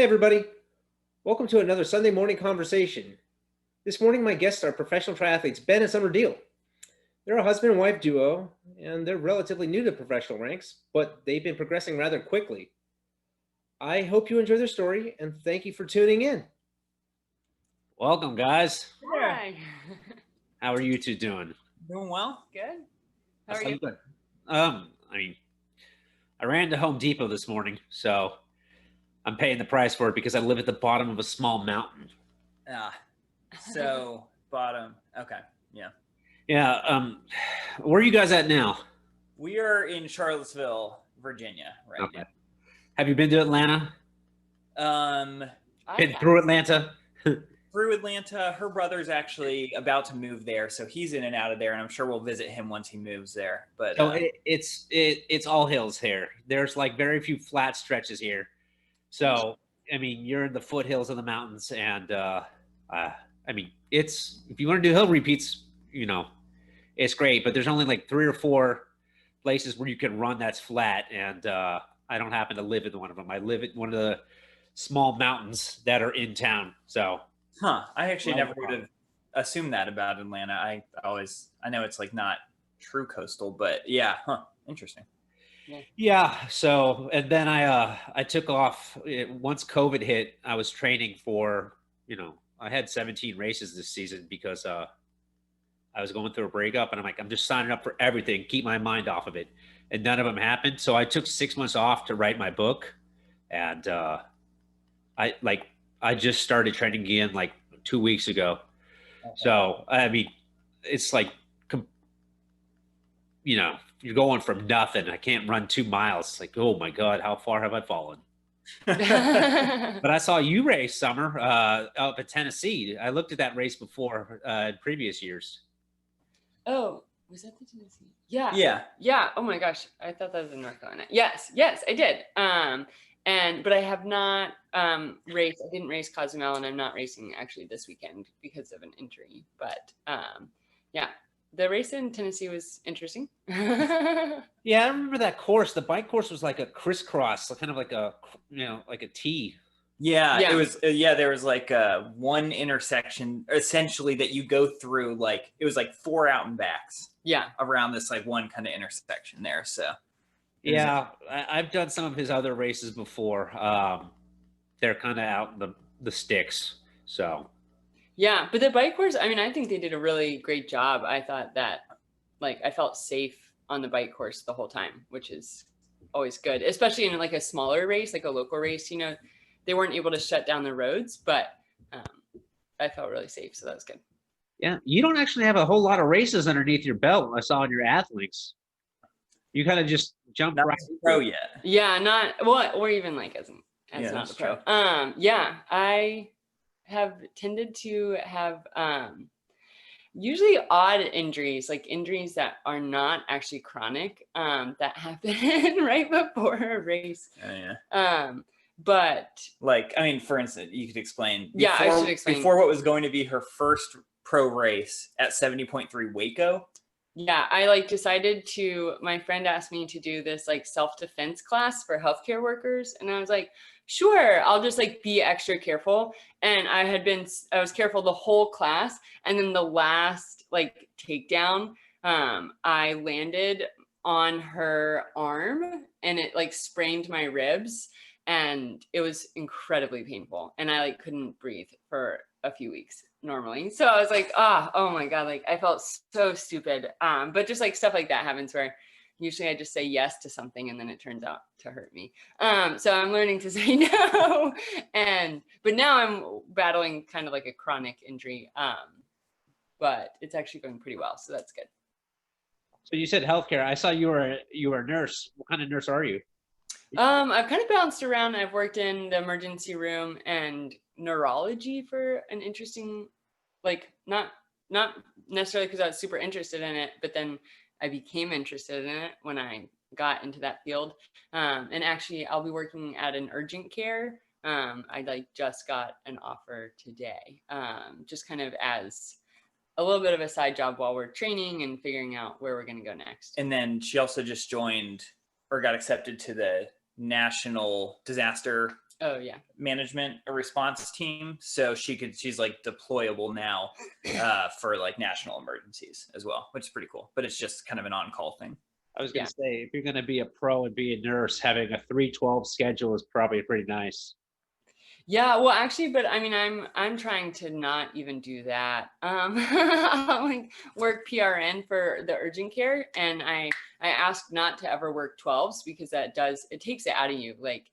everybody. Welcome to another Sunday morning conversation. This morning, my guests are professional triathletes, Ben and Summer Deal. They're a husband and wife duo, and they're relatively new to professional ranks, but they've been progressing rather quickly. I hope you enjoy their story, and thank you for tuning in. Welcome, guys. Hi. How are you two doing? Doing well. Good. How are you? Good. I ran to Home Depot this morning, so I'm paying the price for it because I live at the bottom of a small mountain. So bottom. Okay. Yeah. Yeah. Where are you guys at now? We are in Charlottesville, Virginia, right now. Have you been to Atlanta? Been through Atlanta? Through Atlanta. Her brother's actually about to move there, so he's in and out of there, and I'm sure we'll visit him once he moves there. But so it's all hills here. There's like very few flat stretches here. So I mean, you're in the foothills of the mountains, and I mean, it's if you want to do hill repeats, you know, it's great. But there's only like 3 or 4 places where you can run that's flat, and I don't happen to live in one of them. I live at one of the small mountains that are in town. So. I actually never would have assumed that about Atlanta. I know it's like not true coastal, but yeah, interesting. Yeah. So, and then I took off once COVID hit. I was training for, I had 17 races this season because I was going through a breakup, and I'm just signing up for everything, keep my mind off of it, and none of them happened. So I took 6 months off to write my book, and I just started training again like 2 weeks ago. Okay. So, I mean, it's like, you're going from nothing. I can't run 2 miles. It's like, oh my God, how far have I fallen? But I saw you race, Summer, up at Tennessee. I looked at that race before in previous years. Oh, was that the Tennessee? Yeah. Yeah. Yeah. Oh my gosh. I thought that was in North Carolina. Yes, I did. But I have not raced. I didn't race Cozumel, and I'm not racing actually this weekend because of an injury. But yeah, the race in Tennessee was interesting. Yeah, I remember that course. The bike course was like a crisscross, kind of like a T. Yeah, it was. There was like one intersection essentially that you go through. Like it was like 4 out and backs. Yeah, around this like one kind of intersection there. So. Yeah, I've done some of his other races before. They're kind of out in the sticks. So. Yeah, but the bike course, I mean, I think they did a really great job. I thought that, like, I felt safe on the bike course the whole time, which is always good, especially in like a smaller race, like a local race. They weren't able to shut down the roads, but I felt really safe, so that was good. Yeah, you don't actually have a whole lot of races underneath your belt. I saw on your athletes. You kind of just jumped not right pro yet. Yeah, not well, or even like as not a pro. I have tended to have usually odd injuries, like injuries that are not actually chronic, that happen right before a race. Oh, yeah. But like, I mean, for instance, you could explain. I should explain. Before what was going to be her first pro race at 70.3 Waco. Yeah, I decided to, my friend asked me to do this self-defense class for healthcare workers. And I was like, sure, I'll just be extra careful. And I was careful the whole class. And then the last takedown, I landed on her arm and it sprained my ribs, and it was incredibly painful. And I couldn't breathe for a few weeks normally. So I was like, oh my God, I felt so stupid. But just stuff like that happens where usually I just say yes to something and then it turns out to hurt me. So I'm learning to say no. But now I'm battling kind of a chronic injury. But it's actually going pretty well. So that's good. So you said healthcare. I saw you were a nurse. What kind of nurse are you? I've kind of bounced around. I've worked in the emergency room and neurology for an interesting, not necessarily because I was super interested in it, but then I became interested in it when I got into that field. And actually I'll be working at an urgent care. I just got an offer today, just kind of as a little bit of a side job while we're training and figuring out where we're going to go next. And then she also just joined or got accepted to the National Disaster Oh yeah. management or response team. So she's like deployable now for like national emergencies as well, which is pretty cool. But it's just kind of an on-call thing. I was going to say, if you're going to be a pro and be a nurse, having a 3/12 schedule is probably pretty nice. Yeah, well, actually, but I mean, I'm trying to not even do that. I'll like work PRN for the urgent care, and I asked not to ever work 12s because it takes it out of you. Like,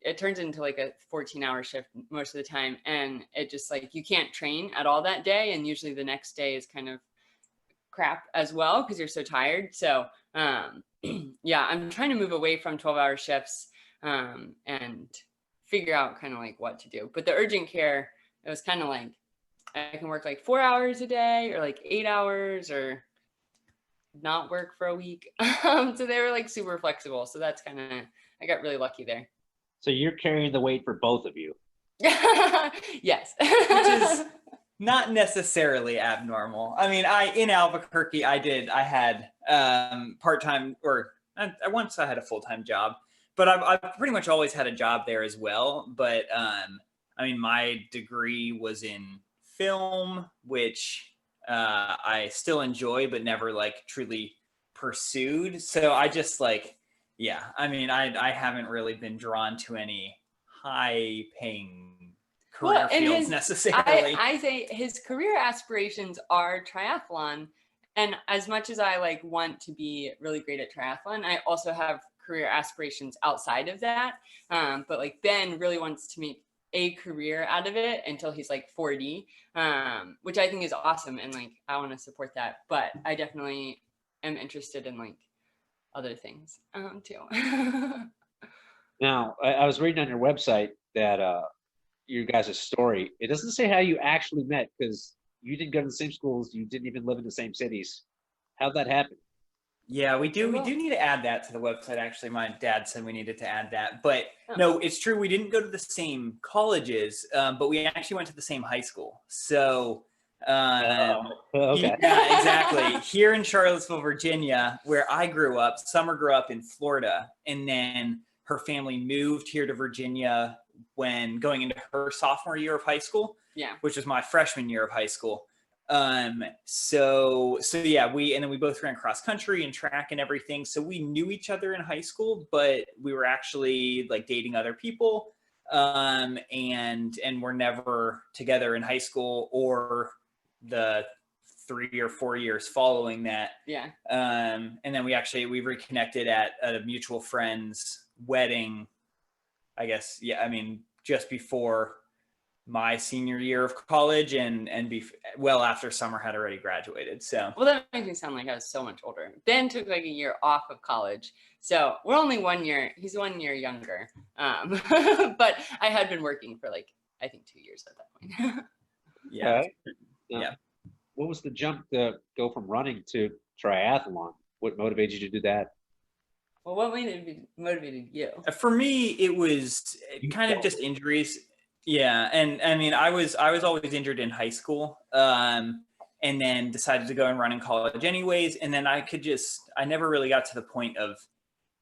it turns into like a 14-hour shift most of the time, and it just like you can't train at all that day, and usually the next day is kind of crap as well because you're so tired. So yeah, I'm trying to move away from 12-hour shifts and figure out kind of like what to do. But the urgent care, it was kind of like I can work like 4 hours a day or like 8 hours or not work for a week. So they were like super flexible. So that's kind of, I got really lucky there. So you're carrying the weight for both of you. Yes. Which is not necessarily abnormal. I mean, in Albuquerque, I had part-time, or once I had a full-time job, but I've pretty much always had a job there as well. But I mean, my degree was in film, which I still enjoy, but never like truly pursued. So I just like, yeah, I mean, I haven't really been drawn to any high-paying career fields necessarily. I say his career aspirations are triathlon, and as much as I like want to be really great at triathlon, I also have career aspirations outside of that. But like Ben really wants to make a career out of it until he's like 40, which I think is awesome, and like I want to support that. But I definitely am interested in like other things too. Now, I was reading on your website that your guys' story. It doesn't say how you actually met because you didn't go to the same schools. You didn't even live in the same cities. How'd that happen? Yeah, we do need to add that to the website. Actually, my dad said we needed to add that. But no, it's true. We didn't go to the same colleges, but we actually went to the same high school. So, okay. Yeah, exactly. Here in Charlottesville, Virginia, where I grew up, Summer grew up in Florida, and then her family moved here to Virginia when going into her sophomore year of high school. Yeah, which was my freshman year of high school. So yeah, we both ran cross country and track and everything. So we knew each other in high school, but we were actually like dating other people. And we're never together in high school or the 3 or 4 years following that. Yeah. And then we reconnected at a mutual friend's wedding, I guess. Yeah. I mean, just before my senior year of college and well after Summer had already graduated. So well, that makes me sound like I was so much older. Ben took like a year off of college, so we're only 1 year. He's 1 year younger, but I had been working for like I think 2 years at that point. Yeah. Okay. Yeah. What was the jump to go from running to triathlon? What motivated you to do that? Well, what motivated you? For me, it was kind of just injuries. Yeah, and I mean, I was always injured in high school, and then decided to go and run in college anyways. And then I never really got to the point of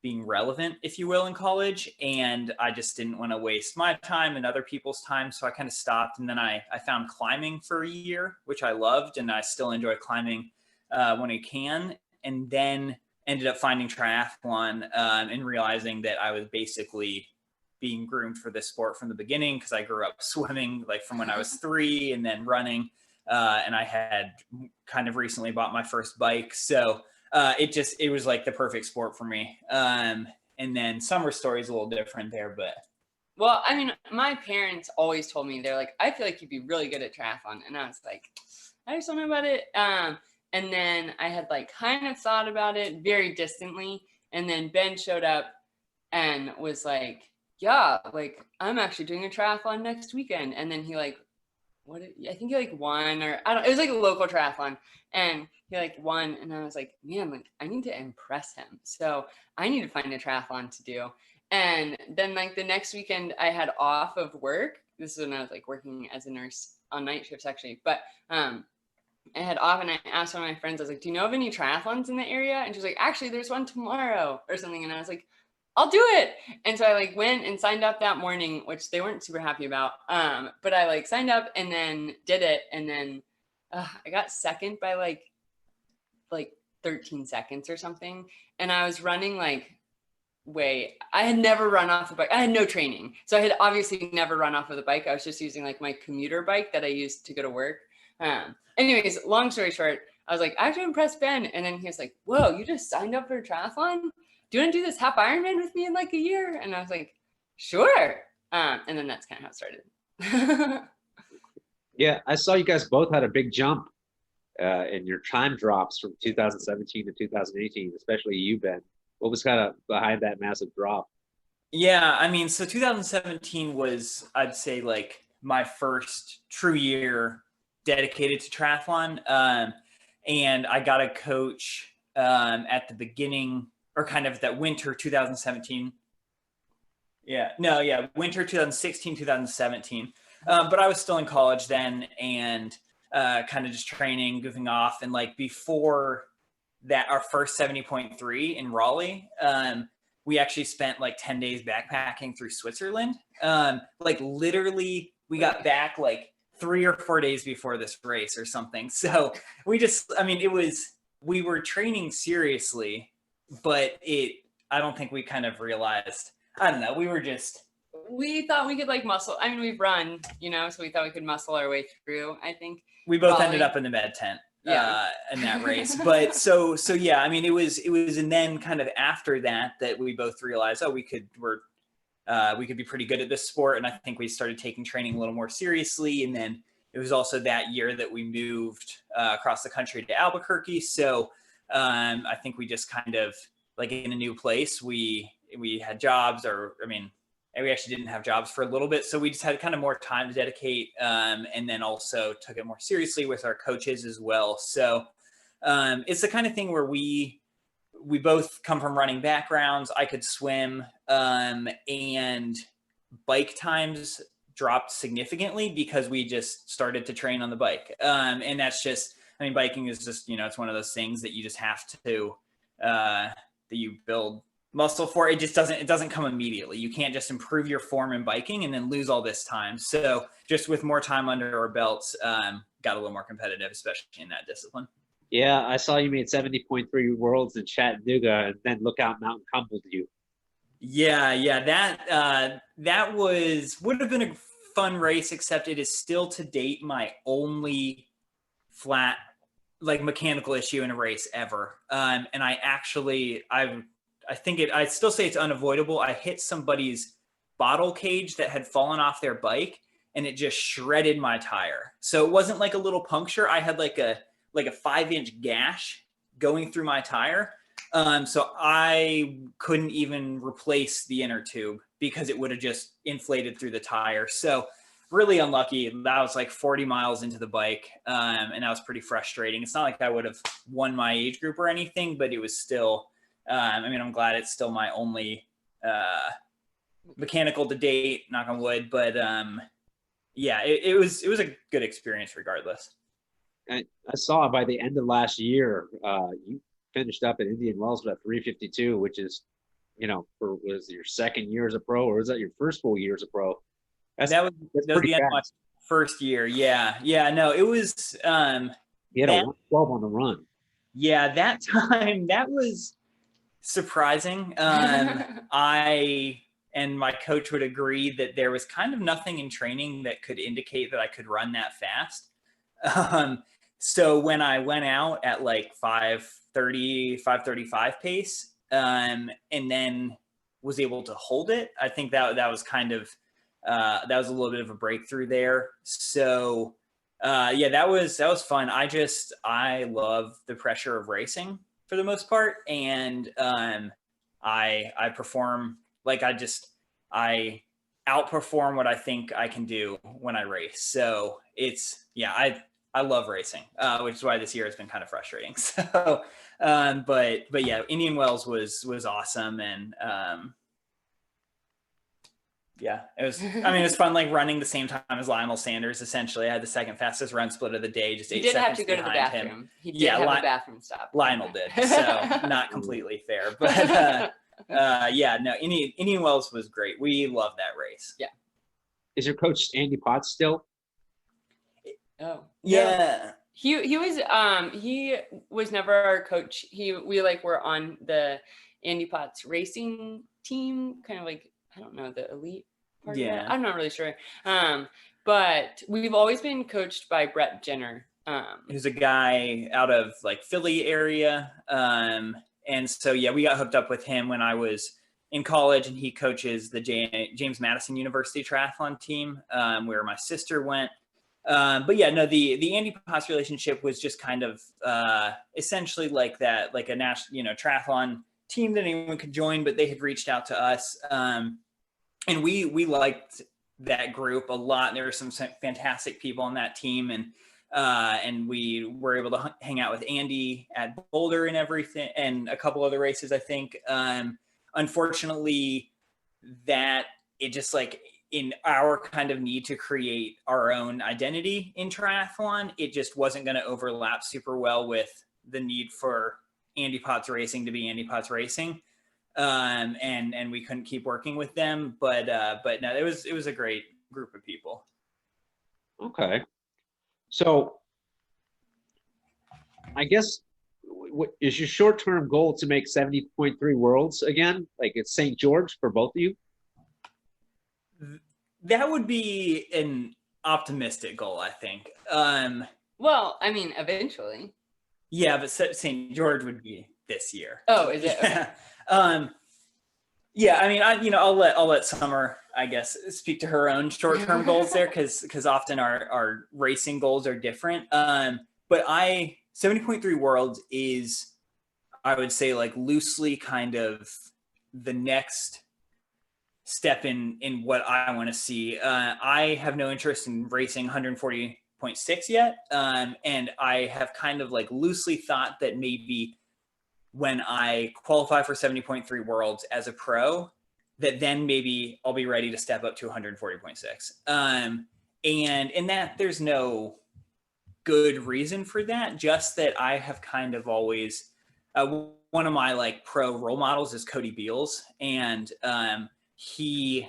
being relevant, if you will, in college, and I just didn't want to waste my time and other people's time, so I kind of stopped. And then I found climbing for a year, which I loved, and I still enjoy climbing when I can. And then ended up finding triathlon and realizing that I was basically being groomed for this sport from the beginning because I grew up swimming like from when I was 3 and then running. And I had kind of recently bought my first bike. So it was like the perfect sport for me. And then Summer story is a little different there, but. Well, I mean, my parents always told me, they're like, I feel like you'd be really good at triathlon. And I was like, I just don't know about it. And then I had like kind of thought about it very distantly. And then Ben showed up and was like, yeah, like I'm actually doing a triathlon next weekend. And then he like, I think he like won, or I don't, it was like a local triathlon, and he like won. And I was like, man, like I need to impress him. So I need to find a triathlon to do. And then like the next weekend I had off of work. This is when I was like working as a nurse on night shifts actually, but I had off, and I asked one of my friends, I was like, do you know of any triathlons in the area? And she was like, actually, there's one tomorrow or something. And I was like, I'll do it. And so I like went and signed up that morning, which they weren't super happy about. But I like signed up and then did it. And then I got second by like 13 seconds or something. And I was running like I had never run off the bike. I had no training. So I had obviously never run off of the bike. I was just using like my commuter bike that I used to go to work. Anyways, long story short, I was like, I have to impress Ben. And then he was like, whoa, you just signed up for a triathlon? Do you want to do this half Ironman with me in like a year? And I was like, sure. And then that's kind of how it started. Yeah, I saw you guys both had a big jump in your time drops from 2017 to 2018, especially you, Ben. What was kind of behind that massive drop? Yeah, I mean, so 2017 was, I'd say, like my first true year dedicated to triathlon. And I got a coach at the beginning, or kind of that winter 2017. Winter 2016, 2017. But I was still in college then, and kind of just training, goofing off. And like before that, our first 70.3 in Raleigh, we actually spent like 10 days backpacking through Switzerland. Like literally we got back like 3 or 4 days before this race or something. So we were training seriously, but I don't think we kind of realized, I don't know, we thought we could like muscle. I mean, we've run, so we thought we could muscle our way through, I think. We both ended up in the med tent. Yeah. In that race. But so yeah, I mean, it was, and then kind of after that we both realized, we could be pretty good at this sport. And I think we started taking training a little more seriously. And then it was also that year that we moved across the country to Albuquerque. So I think we just kind of like in a new place, we had jobs, we actually didn't have jobs for a little bit. So we just had kind of more time to dedicate, and then also took it more seriously with our coaches as well. So it's the kind of thing where we both come from running backgrounds. I could swim, and bike times dropped significantly because we just started to train on the bike. And that's just, biking is just, it's one of those things that you just have to, that you build muscle for. It doesn't come immediately. You can't just improve your form in biking and then lose all this time. So just with more time under our belts, got a little more competitive, especially in that discipline. Yeah, I saw you made 70.3 worlds in Chattanooga, and then Lookout Mountain humbled you. Yeah, that would have been a fun race, except it is still to date my only flat mechanical issue in a race ever. And I still say it's unavoidable. I hit somebody's bottle cage that had fallen off their bike, and it just shredded my tire. So it wasn't like a little puncture. I had like a 5-inch gash going through my tire. So I couldn't even replace the inner tube because it would have just inflated through the tire. So really unlucky. That was like 40 miles into the bike. And that was pretty frustrating. It's not like I would have won my age group or anything, but it was still, I'm glad it's still my only mechanical to date, knock on wood. But it was a good experience regardless. I saw by the end of last year, you finished up at Indian Wells with a 352, which is, was your second year as a pro, or was that your first full year as a pro? That was the end of my first year. Yeah. No, it was. You had a 112 on the run. Yeah, that time that was surprising. I and my coach would agree that there was kind of nothing in training that could indicate that I could run that fast. So when I went out at like 5:30, 5:35 pace, and then was able to hold it, I think that was kind of that was a little bit of a breakthrough there. So that was fun. I love the pressure of racing for the most part, and I perform I outperform what I think I can do when I race. So I love racing, which is why this year has been kind of frustrating. So, but yeah, Indian Wells was awesome. And, it was, it was fun, like running the same time as Lionel Sanders. Essentially, I had the second fastest run split of the day, just 8 seconds behind him. He did have to go to the bathroom. He did have a bathroom stop. Lionel did. So not completely fair, but Yeah, no, Indian Wells was great. We love that race. Yeah. Is your coach Andy Potts still? Oh, Yeah. He was never our coach. We like were on the Andy Potts racing team, kind of like, I don't know, the elite part of that. I'm not really sure. But we've always been coached by Brett Jenner. Who's a guy out of like Philly area. And so, yeah, we got hooked up with him when I was in college, and he coaches the James Madison University triathlon team, where my sister went. But yeah, no, the Andy Potts relationship was just kind of essentially like that, like a national, triathlon team that anyone could join, but they had reached out to us. And we liked that group a lot. There were some fantastic people on that team, and we were able to hang out with Andy at Boulder and everything, and a couple other races, I think. Unfortunately, that it just like in our kind of need to create our own identity in triathlon, it just wasn't going to overlap super well with the need for Andy Potts Racing to be Andy Potts Racing. And we couldn't keep working with them, but no, it was a great group of people. Okay. So I guess, is your short-term goal to make 70.3 worlds again? Like it's St. George for both of you? That would be an optimistic goal, I think. Well, I mean, eventually. Yeah, but St. George would be this year. Oh, is it? Yeah. Okay. Yeah, I mean, I'll let Summer, I guess, speak to her own short-term goals there, because often our racing goals are different. But 70.3 worlds is, I would say, like loosely kind of the next step in what I want to see. I have no interest in racing 140.6 yet, and I have kind of like loosely thought that maybe when I qualify for 70.3 worlds as a pro, that then maybe I'll be ready to step up to 140.6. And in that, there's no good reason for that, just that I have kind of always, one of my like pro role models is Cody Beals, and he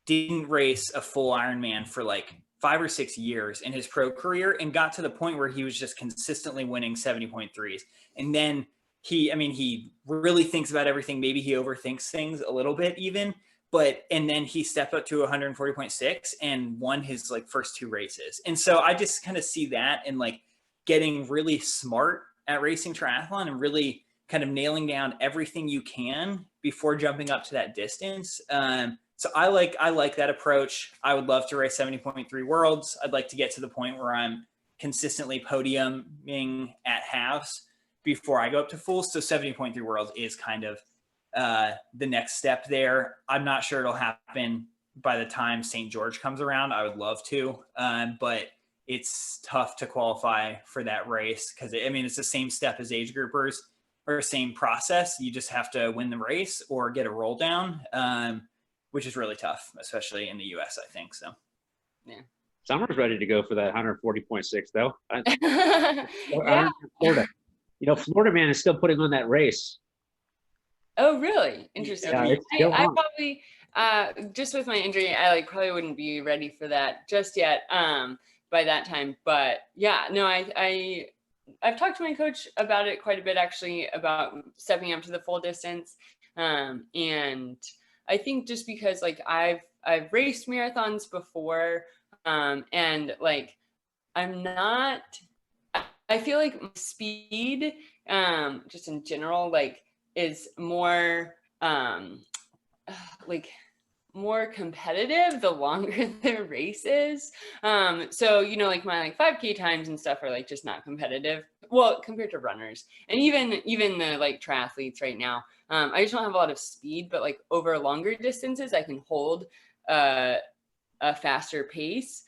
didn't race a full Ironman for like 5 or 6 years in his pro career, and got to the point where he was just consistently winning 70.3s. And then he really thinks about everything. Maybe he overthinks things a little bit even, and then he stepped up to 140.6 and won his like first 2 races. And so I just kind of see that and like getting really smart at racing triathlon and really kind of nailing down everything you can before jumping up to that distance. So I like that approach. I would love to race 70.3 worlds. I'd like to get to the point where I'm consistently podiuming at halves before I go up to full. So 70.3 worlds is kind of the next step there. I'm not sure it'll happen by the time St. George comes around. I would love to, but it's tough to qualify for that race because it's the same step as age groupers, or same process. You just have to win the race or get a roll down, which is really tough, especially in the US, I think. So, yeah. Summer's ready to go for that 140.6 though. Yeah. Florida. Florida man is still putting on that race. Oh, really? Interesting. Yeah, I probably, just with my injury, I like probably wouldn't be ready for that just yet by that time. But yeah, no, I've talked to my coach about it quite a bit, actually, about stepping up to the full distance. And I think just because like I've raced marathons before, and like I feel like my speed, just in general, like is more like more competitive the longer the race is. So like my like 5K times and stuff are like just not competitive. Well, compared to runners and even the like triathletes right now. I just don't have a lot of speed, but like over longer distances, I can hold a faster pace.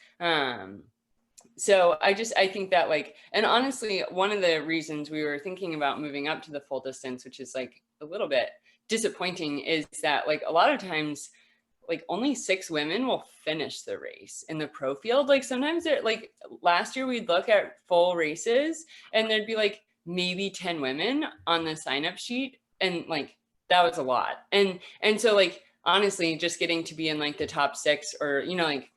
So I think that like, and honestly, one of the reasons we were thinking about moving up to the full distance, which is like a little bit disappointing, is that like a lot of times, like only 6 women will finish the race in the pro field. Like sometimes they're like, last year we'd look at full races and there'd be like maybe 10 women on the sign up sheet. And like, that was a lot. And so like, honestly, just getting to be in like the top 6 or, you know, like,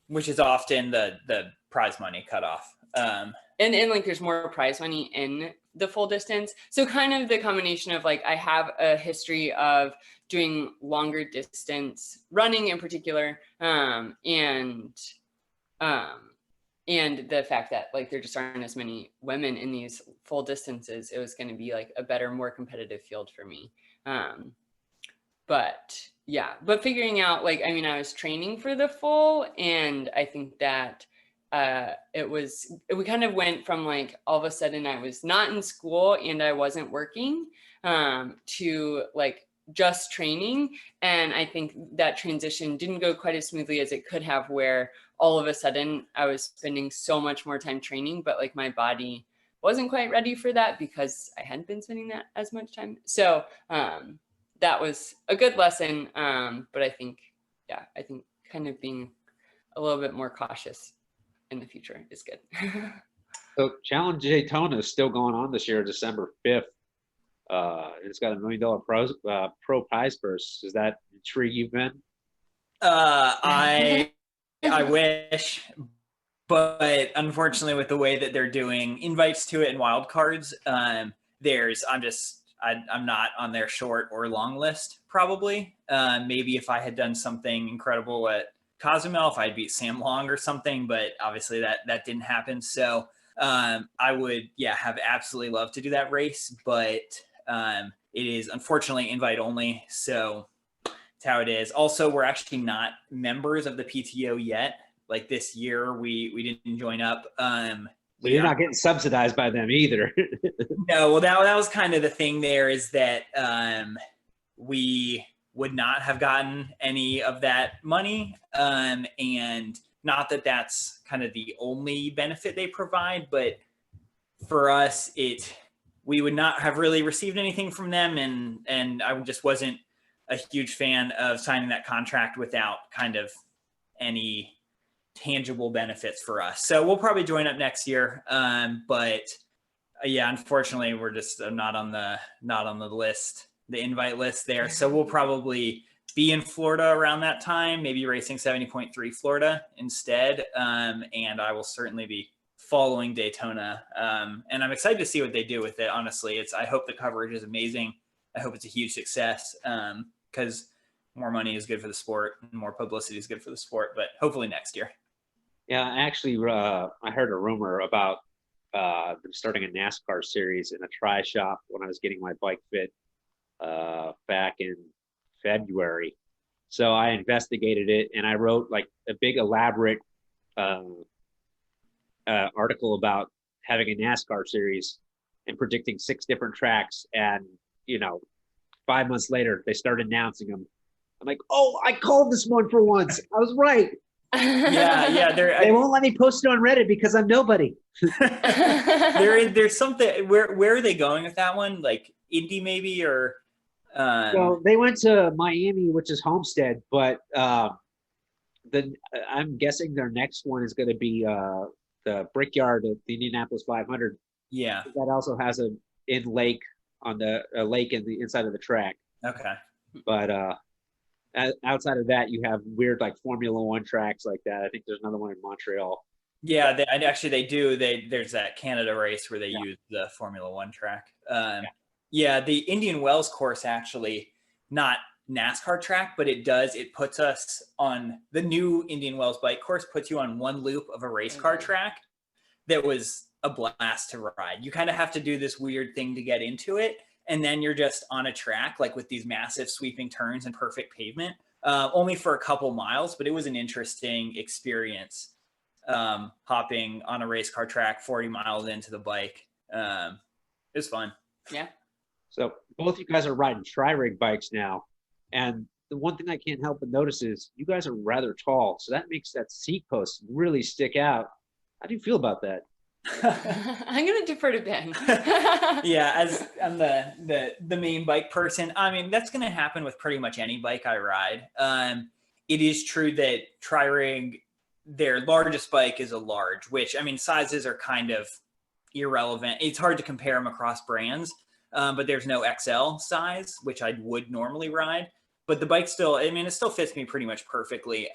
which is often the prize money cutoff. And like there's more prize money in the full distance. So kind of the combination of like, I have a history of doing longer distance running in particular, and the fact that like there just aren't as many women in these full distances, it was going to be like a better, more competitive field for me. But yeah, but figuring out like, I mean, I was training for the full, and I think that we kind of went from like all of a sudden I was not in school and I wasn't working, to like just training. And I think that transition didn't go quite as smoothly as it could have, where all of a sudden I was spending so much more time training, but like my body wasn't quite ready for that because I hadn't been spending that as much time. So that was a good lesson. But I think kind of being a little bit more cautious in the future is good. So Challenge Daytona is still going on this year, December 5th. It's got $1 million pro prize purse. Does that intrigue you, Ben? I wish, but unfortunately, with the way that they're doing invites to it and wild cards, I'm not on their short or long list. Probably, maybe if I had done something incredible at Cozumel, if I'd beat Sam Long or something, but obviously that didn't happen. So I would, have absolutely loved to do that race, but it is unfortunately invite only. So it's how it is. Also, we're actually not members of the PTO yet. Like this year, we didn't join up. So you're not getting subsidized by them either. No, well, that was kind of the thing there, is that we would not have gotten any of that money. And not that that's kind of the only benefit they provide, but for us, we would not have really received anything from them. And I just wasn't a huge fan of signing that contract without kind of any tangible benefits for us. So we'll probably join up next year. But unfortunately, we're just not on the list, the invite list there. So we'll probably be in Florida around that time, maybe racing 70.3 Florida instead. And I will certainly be following Daytona. And I'm excited to see what they do with it. Honestly, I hope the coverage is amazing. I hope it's a huge success, because more money is good for the sport and more publicity is good for the sport, but hopefully next year. Yeah, actually, I heard a rumor about them starting a NASCAR series in a tri shop when I was getting my bike fit back in February. So I investigated it, and I wrote like a big elaborate article about having a NASCAR series and predicting 6 different tracks. And 5 months later, they started announcing them. I'm like, oh, I called this one for once. I was right. Yeah. They won't let me post it on Reddit because I'm nobody. There's something. Where are they going with that one? Like Indy, maybe, or? So they went to Miami, which is Homestead, but I'm guessing their next one is going to be the Brickyard at the Indianapolis 500. Yeah. That also has a lake on the lake in the inside of the track. Okay. But outside of that, you have weird like Formula One tracks like that. I think there's another one in Montreal. Yeah, they do. There's that Canada race where they use the Formula One track. The Indian Wells course, actually, not NASCAR track, but it puts us on the new Indian Wells bike course, puts you on one loop of a race car track that was a blast to ride. You kind of have to do this weird thing to get into it. And then you're just on a track, like with these massive sweeping turns and perfect pavement, only for a couple miles, but it was an interesting experience, hopping on a race car track 40 miles into the bike. It was fun. Yeah. So both you guys are riding tri-rig bikes now. And the one thing I can't help but notice is you guys are rather tall. So that makes that seat post really stick out. How do you feel about that? I'm going to defer to Ben. Yeah, as I'm the main bike person, I mean, that's going to happen with pretty much any bike I ride. It is true that tri-rig, their largest bike is a large, which, I mean, sizes are kind of irrelevant. It's hard to compare them across brands. but there's no XL size, which I would normally ride. But the bike still, I mean, it still fits me pretty much perfectly.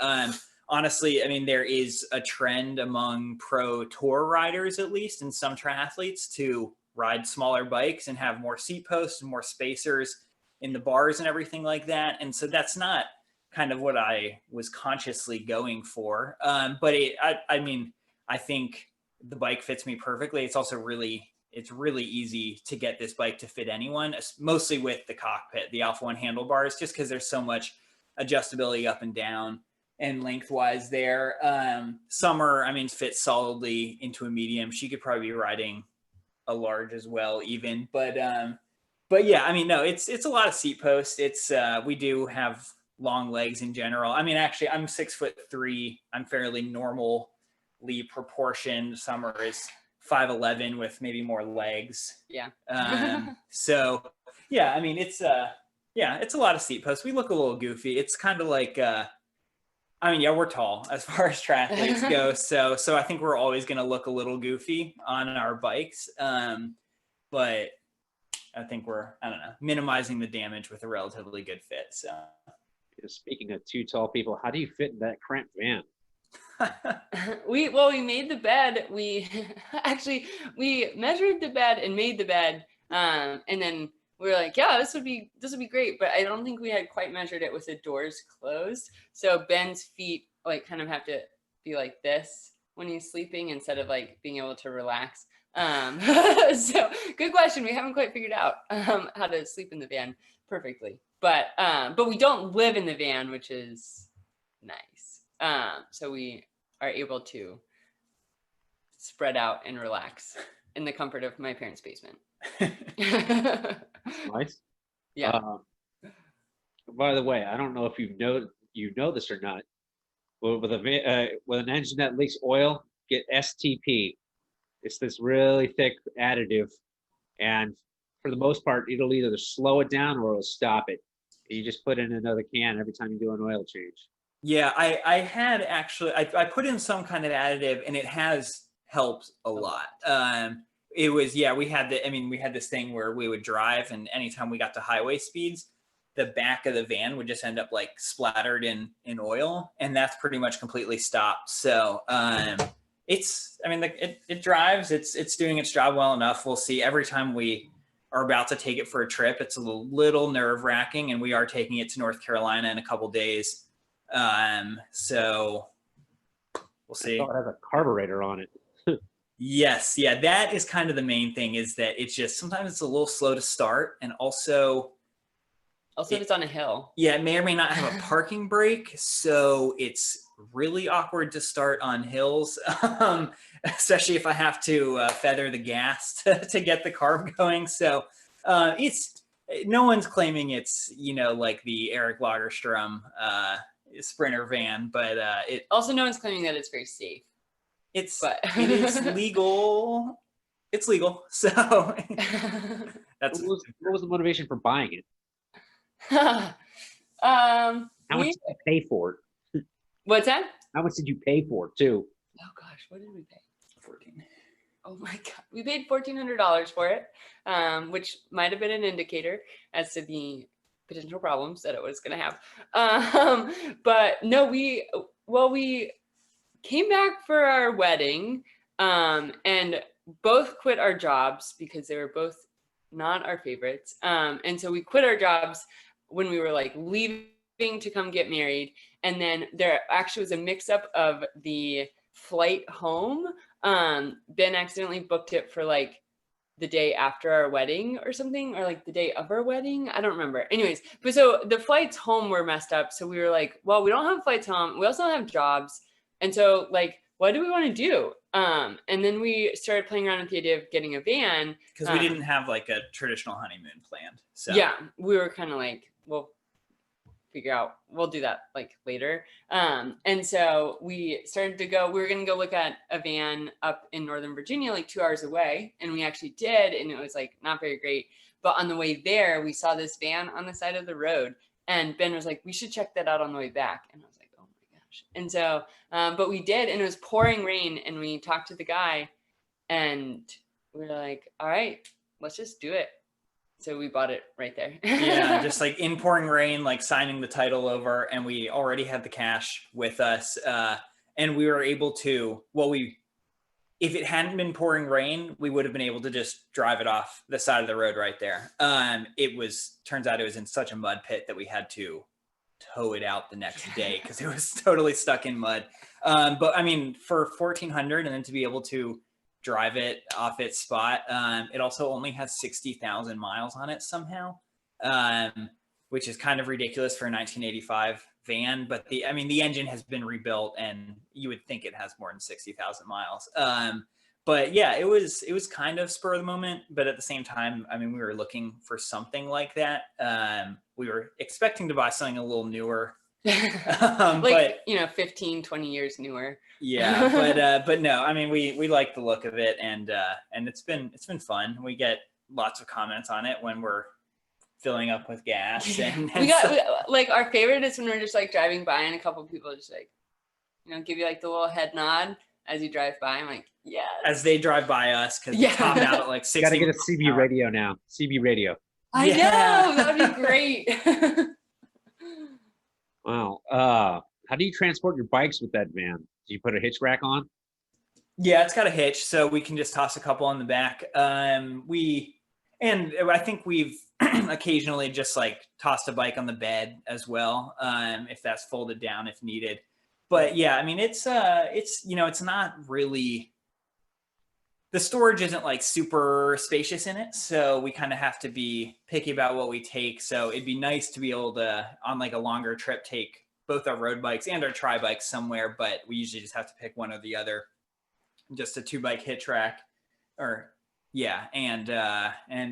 Honestly, I mean, there is a trend among pro tour riders, at least, and some triathletes to ride smaller bikes and have more seat posts and more spacers in the bars and everything like that. And so that's not kind of what I was consciously going for. But I mean, I think the bike fits me perfectly. It's also it's really easy to get this bike to fit anyone, mostly with the cockpit, the Alpha One handlebars, just because there's so much adjustability up and down and lengthwise there. Summer, I mean, fits solidly into a medium. She could probably be riding a large as well, even. But yeah, I mean, no, it's a lot of seat post. It's we do have long legs in general. I mean, actually, I'm 6'3". I'm fairly normally proportioned. Summer is 5'11" with maybe more legs. Yeah. So yeah, I mean, it's a lot of seat posts. We look a little goofy. It's kind of like I mean, yeah, we're tall as far as triathletes go. So I think we're always going to look a little goofy on our bikes. But I think we're, I don't know, minimizing the damage with a relatively good fit. So speaking of two tall people, how do you fit in that cramped van? We made the bed. We measured the bed and made the bed. And then we were like, yeah, this would be great. But I don't think we had quite measured it with the doors closed. So Ben's feet like kind of have to be like this when he's sleeping instead of like being able to relax. So good question. We haven't quite figured out how to sleep in the van perfectly. But we don't live in the van, which is nice. So we are able to spread out and relax in the comfort of my parents' basement. Nice. Yeah. By the way, I don't know if you know this or not, but with an engine that leaks oil, get STP. It's this really thick additive, and for the most part, it'll either slow it down or it'll stop it. You just put in another can every time you do an oil change. Yeah, I had actually, I put in some kind of additive and it has helped a lot. It was, yeah, we had this thing where we would drive and anytime we got to highway speeds, the back of the van would just end up like splattered in oil, and that's pretty much completely stopped. So it drives, it's doing its job well enough. We'll see. Every time we are about to take it for a trip, it's a little nerve wracking, and we are taking it to North Carolina in a couple days. So we'll see. I thought it has a carburetor on it. Yes. Yeah. That is kind of the main thing, is that it's just, sometimes it's a little slow to start. And also if it's on a hill. Yeah. It may or may not have a parking brake. So it's really awkward to start on hills, especially if I have to feather the gas to get the carb going. So no one's claiming it's, like the Eric Lagerstrom Sprinter van, but it also, no one's claiming that it's very safe. It is legal. It's legal. So that's what was the motivation for buying it? How much did you pay for it? What's that? How much did you pay for it too? Oh gosh, what did we pay? 14. Oh my god, we paid $1,400 for it, which might have been an indicator as to the potential problems that it was going to have. But no, we came back for our wedding, and both quit our jobs because they were both not our favorites. And so we quit our jobs when we were like leaving to come get married. And then there actually was a mix up of the flight home. Ben accidentally booked it for like the day after our wedding or something, or like the day of our wedding. I don't remember. Anyways, but so the flights home were messed up. So we were like, well, we don't have flights home. We also don't have jobs. And so like, what do we want to do? And then we started playing around with the idea of getting a van. Because we didn't have like a traditional honeymoon planned. So yeah, we were kind of like, we'll do that like later. And so we started to we were going to go look at a van up in Northern Virginia, like 2 hours away. And we actually did. And it was like not very great. But on the way there, we saw this van on the side of the road. And Ben was like, we should check that out on the way back. And I was like, oh my gosh. And so, but we did, and it was pouring rain, and we talked to the guy, and we were like, all right, let's just do it. So we bought it right there. Yeah, just like in pouring rain, like signing the title over, and we already had the cash with us. And we were able to, if it hadn't been pouring rain, we would have been able to just drive it off the side of the road right there. Turns out it was in such a mud pit that we had to tow it out the next day because it was totally stuck in mud. But I mean, for 1,400 and then to be able to drive it off its spot, it also only has 60,000 miles on it somehow, which is kind of ridiculous for a 1985 van. But the engine has been rebuilt, and you would think it has more than 60,000 miles. But yeah, it was kind of spur of the moment, but at the same time, I mean, we were looking for something like that. We were expecting to buy something a little newer, like, 15, 20 years newer. Yeah, but no, I mean, we like the look of it, and it's been fun. We get lots of comments on it when we're filling up with gas, and we like, our favorite is when we're just like driving by and a couple of people just like, give you like the little head nod as you drive by. I'm like, yeah. As they drive by us, because we top out at like 60. Gotta get a CB radio now. CB radio. I know, that would be great. Wow. How do you transport your bikes with that van? Do you put a hitch rack on? Yeah, it's got a hitch, so we can just toss a couple on the back. I think we've occasionally just like tossed a bike on the bed as well, if that's folded down if needed. But yeah, I mean, it's not really, the storage isn't like super spacious in it, so we kind of have to be picky about what we take. So it'd be nice to be able to, on like a longer trip, take both our road bikes and our tri bikes somewhere, but we usually just have to pick one or the other. Just a 2-bike hitch rack, and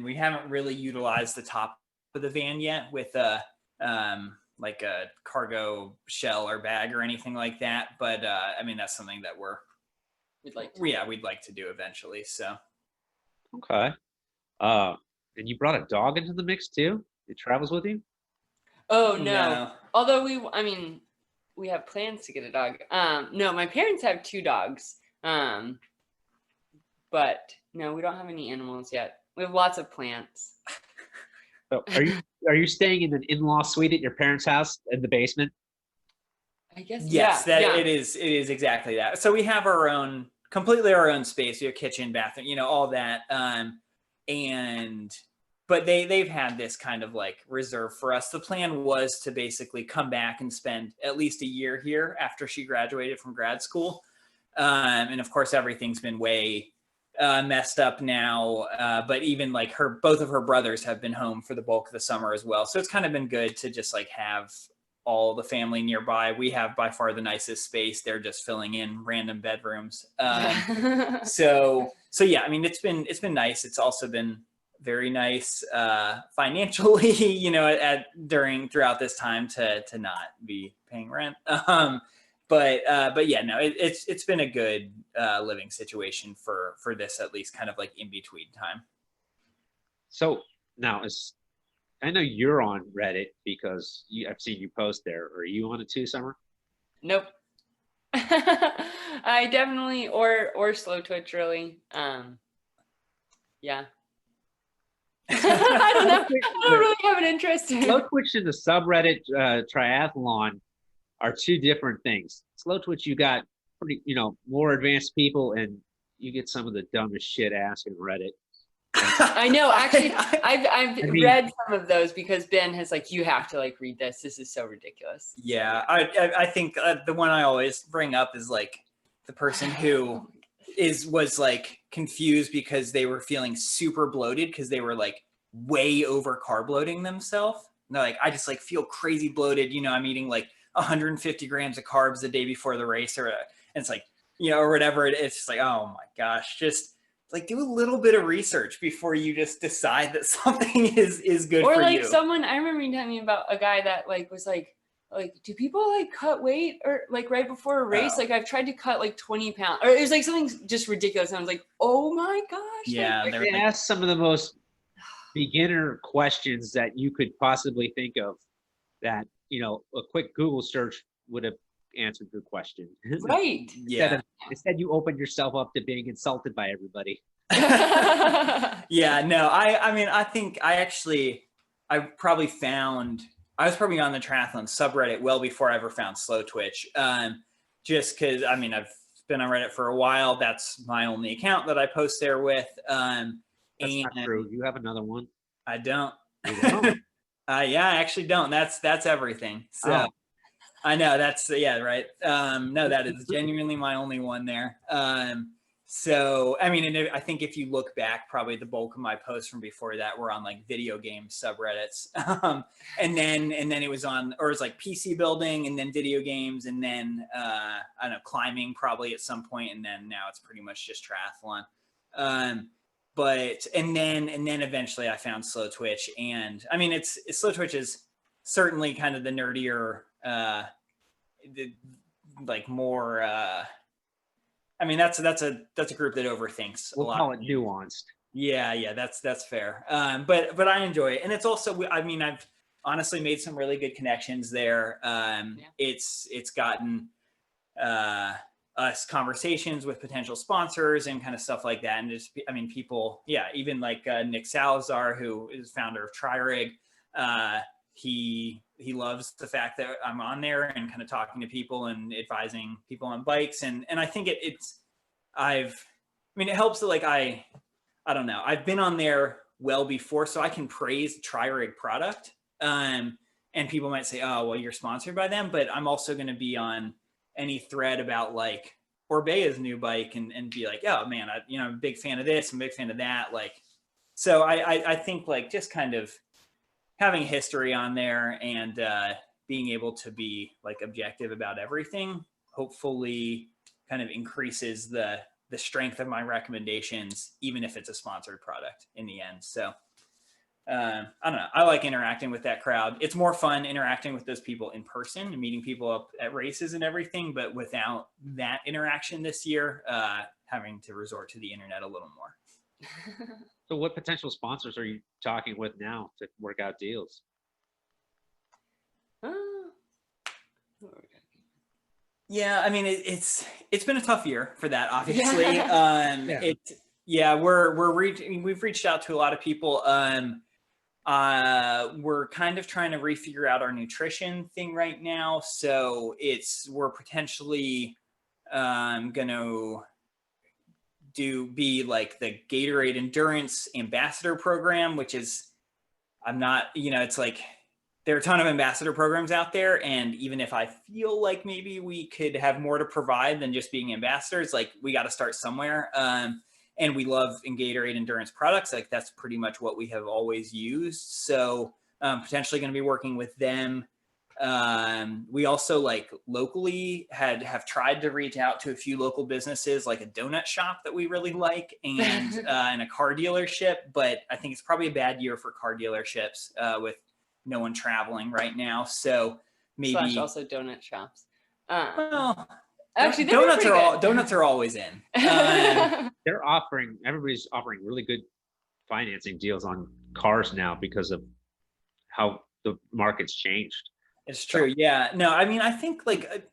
we haven't really utilized the top of the van yet with like a cargo shell or bag or anything like that. But I mean, that's something that we'd like to do eventually. So okay. And you brought a dog into the mix too? It travels with you? Oh no. Although we have plans to get a dog. No, my parents have 2 dogs. But no, we don't have any animals yet. We have lots of plants. So are you staying in an in-law suite at your parents' house in the basement? I guess. Yes, it is exactly that. So we have completely our own space. We have kitchen, bathroom, all that. But they've had this kind of like reserve for us. The plan was to basically come back and spend at least a year here after she graduated from grad school. And of course, everything's been way messed up now. But even like both of her brothers have been home for the bulk of the summer as well. So it's kind of been good to just like have all the family nearby. We have by far the nicest space. They're just filling in random bedrooms. So yeah, I mean, it's been nice. It's also been very nice financially, throughout this time to not be paying rent. But yeah, no, it's been a good living situation for this, at least kind of like in between time. So now, I know you're on Reddit because I've seen you post there. Are you on it too, Summer? Nope. I definitely or Slow Twitch really. Yeah. I don't know. I don't really have an interest in Slow Twitch and the subreddit triathlon are 2 different things. Slow Twitch, you got pretty, more advanced people, and you get some of the dumbest shit asked in Reddit. I know. Actually, I've read some of those because Ben has like, you have to like read this. This is so ridiculous. Yeah, I think the one I always bring up is like the person who was like confused because they were feeling super bloated because they were like way over carb loading themselves. And they're like, I just like feel crazy bloated. I'm eating like 150 grams of carbs the day before the race, and it's like, or whatever. It's just like, oh my gosh, just like do a little bit of research before you just decide that something is good for you. Or like someone, I remember you telling me about a guy that like was like, do people like cut weight or like right before a race? Like I've tried to cut like 20 pounds, or it was like something just ridiculous. And I was like, oh my gosh. Yeah. They asked some of the most beginner questions that you could possibly think of that, a quick Google search would have answered your question. Right. Instead you opened yourself up to being insulted by everybody. Yeah, no, I mean, I think I probably I was probably on the triathlon subreddit well before I ever found Slow Twitch. Just because, I mean, I've been on Reddit for a while. That's my only account that I post there with. That's And not true. You have another one. I don't. You don't? Yeah, I actually don't. That's everything. So Oh. I know yeah, right. No, that is genuinely my only one there. So, I mean, and I think if you look back, probably the bulk of my posts from before that were on like video game subreddits. And then it was on, or it was like PC building and then video games and then, I don't know, climbing probably at some point. And then now it's pretty much just triathlon. But, and then eventually I found Slow Twitch, and I mean, Slow Twitch is certainly kind of the nerdier, like more, I mean, that's a group that overthinks a lot. We'll call it nuanced. Yeah, that's fair. But I enjoy it, and it's also, I mean, I've honestly made some really good connections there. It's gotten us conversations with potential sponsors and kind of stuff like that, and just, I mean, people, yeah, even like Nick Salazar, who is founder of TriRig. He loves the fact that I'm on there and kind of talking to people and advising people on bikes. And I think it helps that, like, I don't know, I've been on there well before, so I can praise TriRig product. And people might say, oh, well, you're sponsored by them, but I'm also going to be on any thread about like Orbea's new bike and be like, oh man, I'm a big fan of this, I'm a big fan of that. Like, so I think like just kind of having history on there and being able to be like objective about everything, hopefully kind of increases the strength of my recommendations, even if it's a sponsored product in the end. So I don't know. I like interacting with that crowd. It's more fun interacting with those people in person and meeting people up at races and everything, but without that interaction this year, having to resort to the internet a little more. So what potential sponsors are you talking with now to work out deals? Yeah, I mean, it's been a tough year for that, obviously. Yeah. We've reached out to a lot of people. We're kind of trying to refigure out our nutrition thing right now. So we're potentially gonna be like the Gatorade Endurance Ambassador Program, which is, it's like there are a ton of ambassador programs out there, and even if I feel like maybe we could have more to provide than just being ambassadors, like we got to start somewhere. And we love Gatorade Endurance products. Like that's pretty much what we have always used. So potentially going to be working with them. We also like locally have tried to reach out to a few local businesses, like a donut shop that we really like, and a car dealership. But I think it's probably a bad year for car dealerships with no one traveling right now. So maybe also donut shops. Well, actually, donuts are always in. Everybody's offering really good financing deals on cars now because of how the market's changed. It's true. Yeah. No, I mean, I think like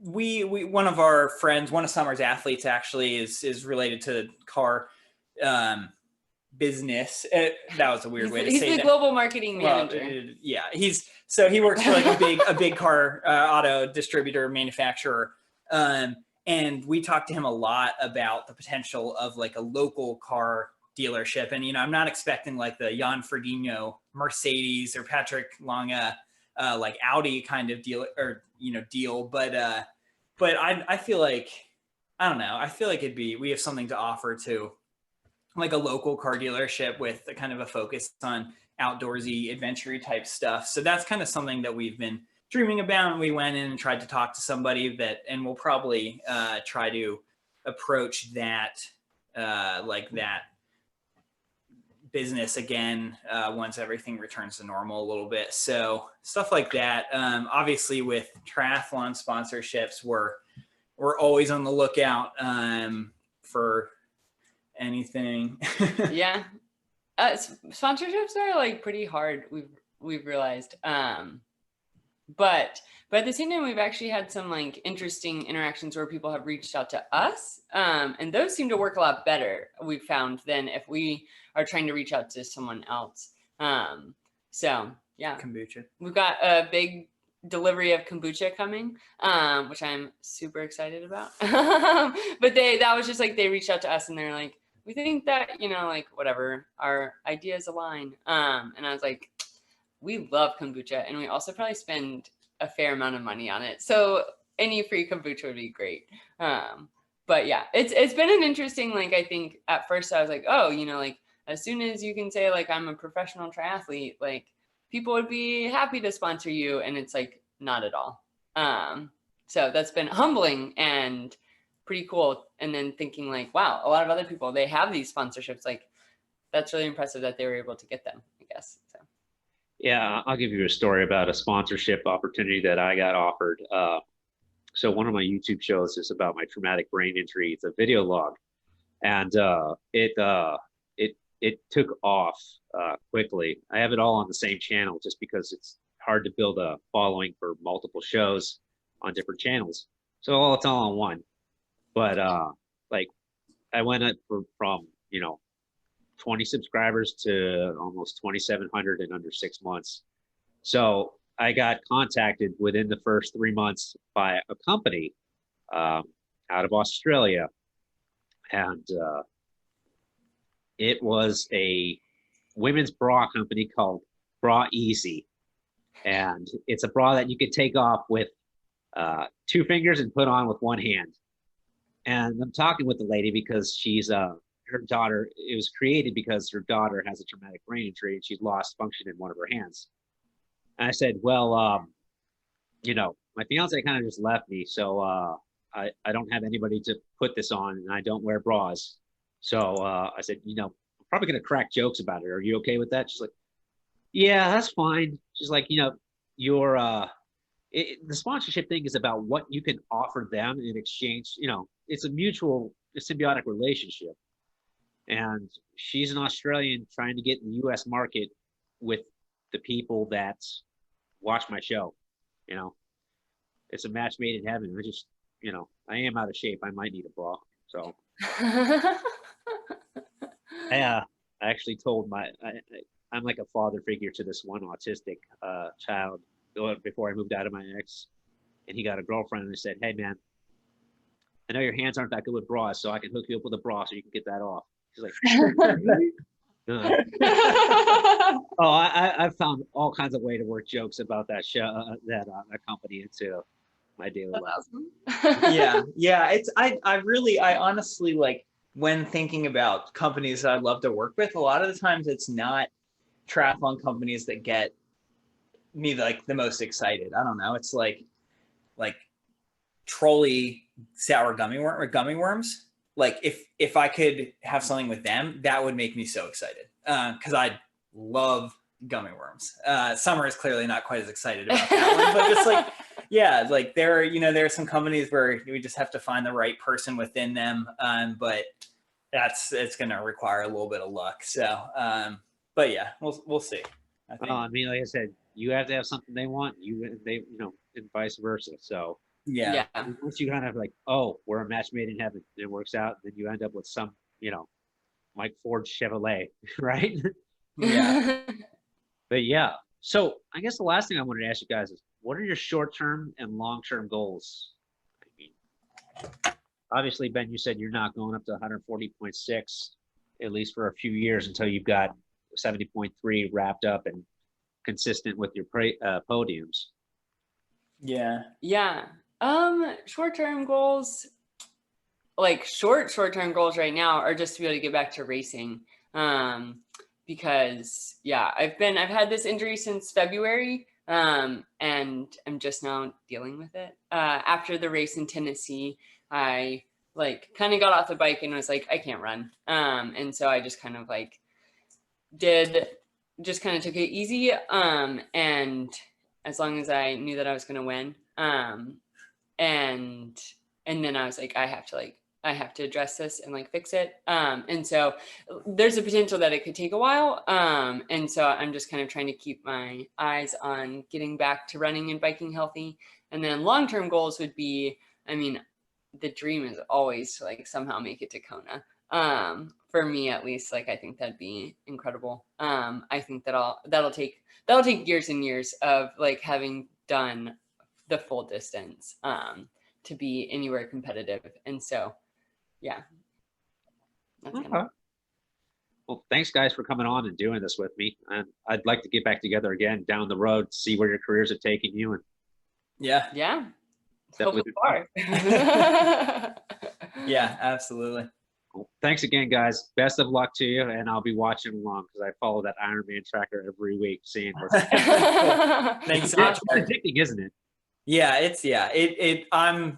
we one of our friends, one of Summer's athletes actually is related to car business. That was a weird way to say that. He's the global marketing manager. Well, yeah. He works for like a big car auto distributor manufacturer. And we talked to him a lot about the potential of like a local car dealership. And, I'm not expecting like the Jan Frodeno Mercedes or Patrick Lange like Audi kind of deal, or, deal. But I feel like, I don't know. I feel like we have something to offer to like a local car dealership with a kind of a focus on outdoorsy, adventure type stuff. So that's kind of something that we've been dreaming about, and we went in and tried to talk to somebody and we'll probably try to approach that like that business again once everything returns to normal a little bit. So stuff like that. Obviously with triathlon sponsorships, we're always on the lookout for anything. Yeah. Sponsorships are like pretty hard. We've realized. But at the same time, we've actually had some like interesting interactions where people have reached out to us. And those seem to work a lot better, we've found, than if we are trying to reach out to someone else. So yeah, Kombucha. we've got a big delivery of kombucha coming, which I'm super excited about. But that was just like, they reached out to us and they're like, we think that, like whatever, our ideas align. And I was like, we love kombucha, and we also probably spend a fair amount of money on it. So any free kombucha would be great. But yeah, it's been an interesting, like, I think at first I was like, oh, like as soon as you can say like I'm a professional triathlete, like people would be happy to sponsor you, and it's like not at all. So that's been humbling and pretty cool. And then thinking like, wow, a lot of other people, they have these sponsorships. Like that's really impressive that they were able to get them, I guess. So. Yeah, I'll give you a story about a sponsorship opportunity that I got offered. So one of my YouTube shows is about my traumatic brain injury. It's a video log, and it took off quickly. I have it all on the same channel just because it's hard to build a following for multiple shows on different channels. So it's all on one. But like I went up from 20 subscribers to almost 2,700 in under 6 months. So I got contacted within the first 3 months by a company out of Australia. And it was a women's bra company called Bra Easy. And it's a bra that you could take off with 2 fingers and put on with 1 hand. And I'm talking with the lady because she's her daughter, it was created because her daughter has a traumatic brain injury and she's lost function in one of her hands. And I said, well, my fiance kind of just left me. So I don't have anybody to put this on, and I don't wear bras. So I said, I'm probably going to crack jokes about it. Are you okay with that? She's like, yeah, that's fine. She's like, the sponsorship thing is about what you can offer them in exchange. It's a mutual, symbiotic relationship. And she's an Australian trying to get in the U.S. market with the people that watch my show. It's a match made in heaven. I just, I am out of shape. I might need a bra. So I actually told I'm like a father figure to this one autistic child before I moved out of my ex, and he got a girlfriend, and I said, hey man, I know your hands aren't that good with bras, so I can hook you up with a bra so you can get that off. She's like, I've found all kinds of way to work jokes about that show, that company into my daily life. Awesome. Yeah. I honestly, like, when thinking about companies that I'd love to work with, a lot of the times it's not triathlon companies that get me like the most excited. I don't know. It's like trolley sour gummy worms. Like if I could have something with them, that would make me so excited. Cause I love gummy worms. Summer is clearly not quite as excited about that one, but just like, yeah, like there are some companies where we just have to find the right person within them. But it's going to require a little bit of luck. So, but yeah, we'll see. I think. Like I said, you have to have something they want, and vice versa. So yeah. Once you kind of like, oh, we're a match made in heaven, and it works out, then you end up with some, Mike Ford Chevrolet, right? Yeah. But yeah. So I guess the last thing I wanted to ask you guys is, what are your short-term and long-term goals? I mean, obviously, Ben, you said you're not going up to 140.6, at least for a few years, until you've got 70.3 wrapped up and consistent with your podiums. Yeah. Short-term goals, like short-term goals right now are just to be able to get back to racing. Because I've had this injury since February, and I'm just now dealing with it. After the race in Tennessee, I kind of got off the bike and was like, I can't run. And so I just kind of took it easy. And as long as I knew that I was going to win. And then I was like, I have to I have to address this and like fix it. And so there's a potential that it could take a while. And so I'm just kind of trying to keep my eyes on getting back to running and biking healthy. And then long-term goals would be, I mean, the dream is always to like somehow make it to Kona. For me at least, like I think that'd be incredible. I think that'll take years and years of like having done the full distance to be anywhere competitive. And so yeah. That's Okay. kind of... Well, thanks guys for coming on and doing this with me. And I'd like to get back together again down the road, see where your careers are taking you. And Yeah. definitely. Far. Yeah, absolutely. Well, thanks again, guys. Best of luck to you. And I'll be watching along because I follow that Ironman tracker every week, seeing what's Thanks so much. it's addicting, isn't it? Yeah,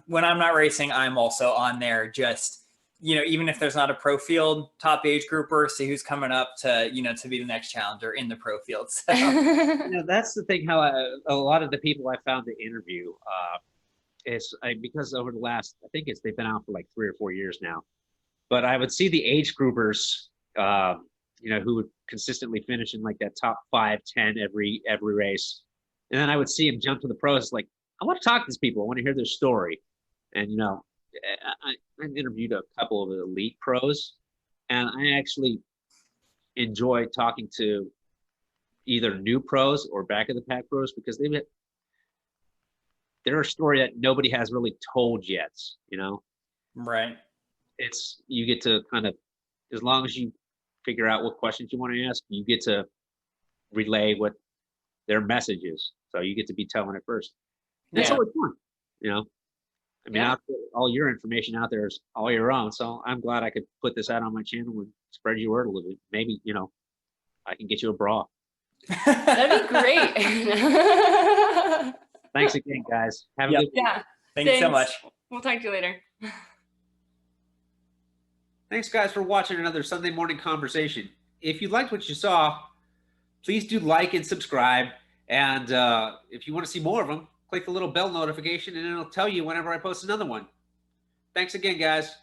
when I'm not racing, I'm also on there just, even if there's not a pro field, top age grouper, see who's coming up to, to be the next challenger in the pro field. So. That's the thing, how a lot of the people I found to interview because over the last, I think they've been out for like 3 or 4 years now, but I would see the age groupers, who would consistently finish in like that top 5, 10 every race. And then I would see them jump to the pros. Like, I want to talk to these people. I want to hear their story. And, I interviewed a couple of elite pros, and I actually enjoy talking to either new pros or back of the pack pros because they're a story that nobody has really told yet, Right. You get to kind of, as long as you figure out what questions you want to ask, you get to relay what their message is. So you get to be telling it first. And that's always fun, I mean, all your information out there is all your own. So I'm glad I could put this out on my channel and spread your word a little bit. Maybe, I can get you a bra. That'd be great. Thanks again, guys. Have a good week. Yeah. Thank you so much. We'll talk to you later. Thanks, guys, for watching another Sunday morning conversation. If you liked what you saw, please do like and subscribe. And if you want to see more of them, click the little bell notification and it'll tell you whenever I post another one. Thanks again, guys.